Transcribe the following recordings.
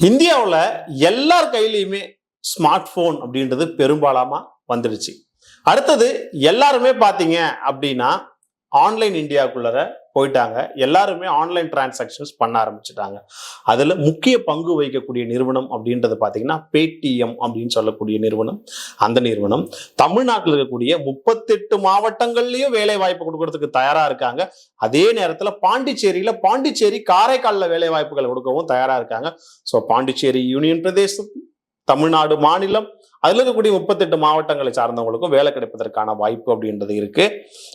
இந்தியாவில் எல்லார் கையிலையுமே smart phone அப்படின்றது பெரும்பாலாமா வந்துடுச்சு. அடுத்தது எல்லாருமே பார்த்தீங்க அப்படின்னா ஆன்லைன் இந்தியாவுக்குள்ள போயிட்டாங்க. எல்லாருமே ஆன்லைன் டிரான்சாக்ஷன்ஸ் பண்ண ஆரம்பிச்சுட்டாங்க. அதுல முக்கிய பங்கு வகிக்கக்கூடிய நிறுவனம் அப்படின்றது பார்த்தீங்கன்னா பேடிஎம் அப்படின்னு சொல்லக்கூடிய நிறுவனம். அந்த நிறுவனம் தமிழ்நாட்டில் இருக்கக்கூடிய 38 மாவட்டங்கள்லயும் வேலை வாய்ப்பு கொடுக்கறதுக்கு தயாரா இருக்காங்க. அதே நேரத்தில் பாண்டிச்சேரி காரைக்காலில் வேலை வாய்ப்புகள் கொடுக்கவும் தயாரா இருக்காங்க. ஸோ பாண்டிச்சேரி யூனியன் பிரதேசம், தமிழ்நாடு மாநிலம், அதுல இருக்கக்கூடிய 38 மாவட்டங்களை சார்ந்தவங்களுக்கும் வேலை கிடைப்பதற்கான வாய்ப்பு அப்படின்றது இருக்கு.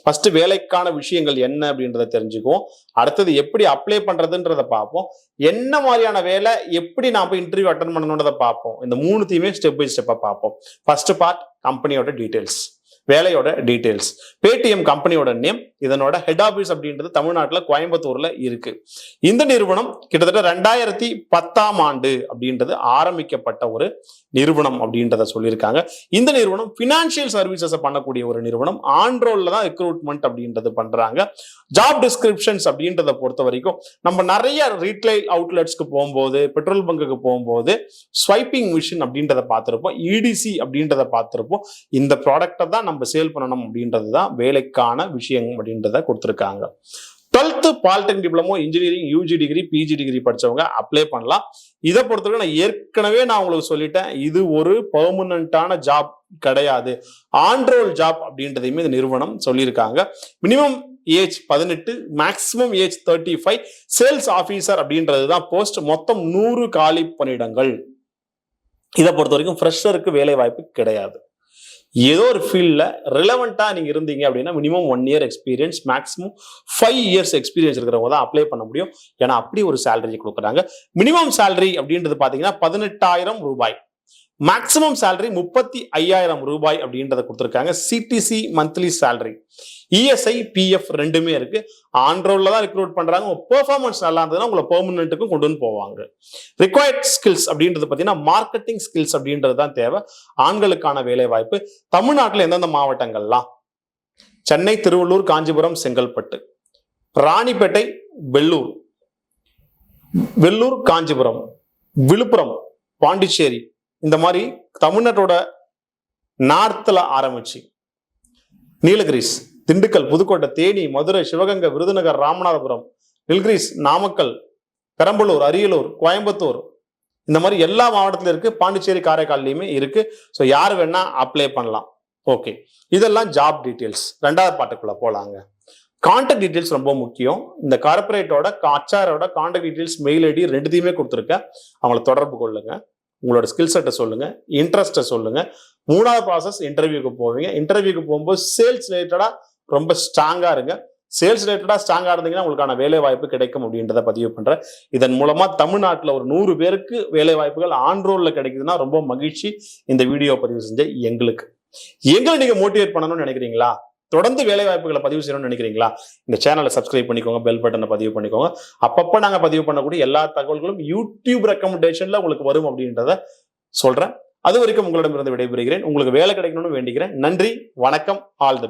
ஃபர்ஸ்ட் வேலைக்கான விஷயங்கள் என்ன அப்படின்றத தெரிஞ்சுக்குவோம். அடுத்தது எப்படி அப்ளை பண்றதுன்றத பார்ப்போம். என்ன மாதிரியான வேலை, எப்படி நாம இன்டர்வியூ அட்டன் பண்ணணுன்றதை பார்ப்போம். இந்த மூணுத்தையுமே ஸ்டெப் பை ஸ்டெப்பா பார்ப்போம். ஃபர்ஸ்ட் பார்ட் கம்பெனியோட டீடைல்ஸ், வேலையோட டீடைல்ஸ். பேடிஎம் கம்பெனியோட நேம், இதனோட ஹெட் ஆபீஸ் அப்படின்றது தமிழ்நாட்டில் கோயம்புத்தூர்ல இருக்கு. இந்த நிறுவனம் கிட்டத்தட்ட 2010ஆம் ஆண்டு அப்படின்றது ஆரம்பிக்கப்பட்ட ஒரு நிறுவனம் அப்படின்றத சொல்லியிருக்காங்க. இந்த நிறுவனம் பினான்சியல் சர்வீசஸ் பண்ணக்கூடிய ஒரு நிறுவனம். ஆன்ரோல்ல தான் ரெக்ரூட்மெண்ட் அப்படின்றது பண்றாங்க. ஜாப் டிஸ்கிரிப்ஷன்ஸ் அப்படின்றத பொறுத்த வரைக்கும் நம்ம நிறைய ரீட்டைல் அவுட்லெட்ஸ்க்கு போகும்போது, பெட்ரோல் பங்குக்கு போகும்போது ஸ்வைப்பிங் மிஷின் அப்படின்றத பார்த்திருப்போம், இடிசி அப்படின்றத பார்த்திருப்போம். இந்த ப்ராடக்டை தான் நம்ம சேல் பண்ணணும் அப்படின்றது தான் வேலைக்கான விஷயம் அப்படின்றத கொடுத்துருக்காங்க. 12th polytechnic diploma, engineering, UG degree, PG degree படிச்சவங்க அப்ளை பண்ணலாம். இதை பொறுத்தவரை நான் ஏற்கனவே உங்களுக்கு சொல்லிட்டேன், இது ஒரு பெர்மனன்டான ஜாப் கிடையாது, ஆன்ரோல் ஜாப் அப்படின்றதையுமே இந்த நிறுவனம் சொல்லியிருக்காங்க. Minimum age 18, maximum age 35. Sales officer அப்படின்றது தான் போஸ்ட். மொத்தம் 100 காலி பணியிடங்கள். இதை பொறுத்த வரைக்கும் ஃப்ரெஷருக்கு வேலை வாய்ப்பு கிடையாது. ஏதோ ஒரு ஃபீல்ட்ல ரிலவெண்டா நீங்க இருந்தீங்க அப்படின்னா minimum 1 year experience, maximum 5 years experience இருக்கிறவங்க தான் அப்ளை பண்ண முடியும். ஏன்னா அப்படி ஒரு சேலரி கொடுக்குறாங்க. மினிமம் சேலரி அப்படின்றது பாத்தீங்கன்னா 18,000 ரூபாய், மேக்ஸிமம் சேலரி 35,000 ரூபாய் அப்படின்றத கொடுத்துருக்காங்க. CTC monthly salary, ESI, PF ரெண்டுமே இருக்கு. ஆன்ரோல்ல தான் ரெக்ரூட் பண்றாங்க. பெர்ஃபார்மன்ஸ் நல்லா இருந்ததுன்னா உங்களை பெர்மனன்ட்டுக்கும் கொண்டு வந்து போவாங்க. ரிக்வயர்ட் ஸ்கில்ஸ் அப்படின்றது பார்த்தீங்கன்னா மார்க்கெட்டிங் ஸ்கில்ஸ் அப்படின்றது தான் தேவை. ஆண்களுக்கான வேலை வாய்ப்பு. தமிழ்நாட்டில் எந்தெந்த மாவட்டங்கள்லாம்? சென்னை, திருவள்ளூர், காஞ்சிபுரம், செங்கல்பட்டு, ராணிப்பேட்டை, வெள்ளூர், காஞ்சிபுரம், விழுப்புரம், பாண்டிச்சேரி, இந்த மாதிரி தமிழ்நாட்டோட நார்த்ல ஆரம்பிச்சு நீலகிரிஸ், திண்டுக்கல், புதுக்கோட்டை, தேனி, மதுரை, சிவகங்கை, விருதுநகர், ராமநாதபுரம், நீலகிரிஸ், நாமக்கல், பெரம்பலூர், அரியலூர், கோயம்புத்தூர், இந்த மாதிரி எல்லா மாவட்டத்திலும் இருக்கு. பாண்டிச்சேரி, காரைக்கால்லையுமே இருக்கு. ஸோ யார் வேணா அப்ளை பண்ணலாம். ஓகே, இதெல்லாம் ஜாப் டீட்டெயில்ஸ். 2வது பாட்டுக்குள்ள போலாங்க. கான்டாக்ட் டீட்டெயில்ஸ் ரொம்ப முக்கியம். இந்த கார்பரேட்டோட அச்சாரோட கான்டாக்ட் டீட்டெயில்ஸ், மெயில் ஐடி ரெண்டுத்தையுமே கொடுத்துருக்கேன். அவங்களை தொடர்பு கொள்ளுங்க. உங்களோட ஸ்கில் செட்டை சொல்லுங்க, இன்ட்ரெஸ்ட்டை சொல்லுங்க. 3வது ப்ராசஸ் இன்டர்வியூக்கு போவீங்க. இன்டர்வியூக்கு போகும்போது சேல்ஸ் ரிலேட்டடா ரொம்ப ஸ்ட்ராங்கா இருங்க. சேல்ஸ் ரிலேட்டடா ஸ்ட்ராங்கா இருந்தீங்கன்னா உங்களுக்கான வேலை வாய்ப்பு கிடைக்கும் அப்படின்றத பதிவு பண்றேன். இதன் மூலமா தமிழ்நாட்டில் ஒரு 100 பேருக்கு வேலை வாய்ப்புகள் ஆன்ரோல்ல கிடைக்குதுன்னா ரொம்ப மகிழ்ச்சி. இந்த வீடியோ பதிவு செஞ்ச எங்களை நீங்க மோட்டிவேட் பண்ணணும்னு நினைக்கிறீங்களா? தொடர்ந்து வேலை வாய்ப்புகளை பதிவு செய்யணும்னு நினைக்கிறீங்களா? இந்த சேனலை சப்ஸ்கிரைப் பண்ணிக்கோங்க, பெல் பட்டனை பதிவு பண்ணிக்கோங்க. அப்பப்போ நாங்க பதிவு பண்ணக்கூடிய எல்லா தகவல்களும் யூடியூப் ரெக்கமெண்டேஷன்ல உங்களுக்கு வரும் அப்படின்றத சொல்றேன். அது வரைக்கும் உங்களிடமிருந்து விடைபெறுகிறேன். உங்களுக்கு வேலை கிடைக்கணும்னு வேண்டிக்கிறேன். நன்றி, வணக்கம், ஆல் தி பெஸ்ட்.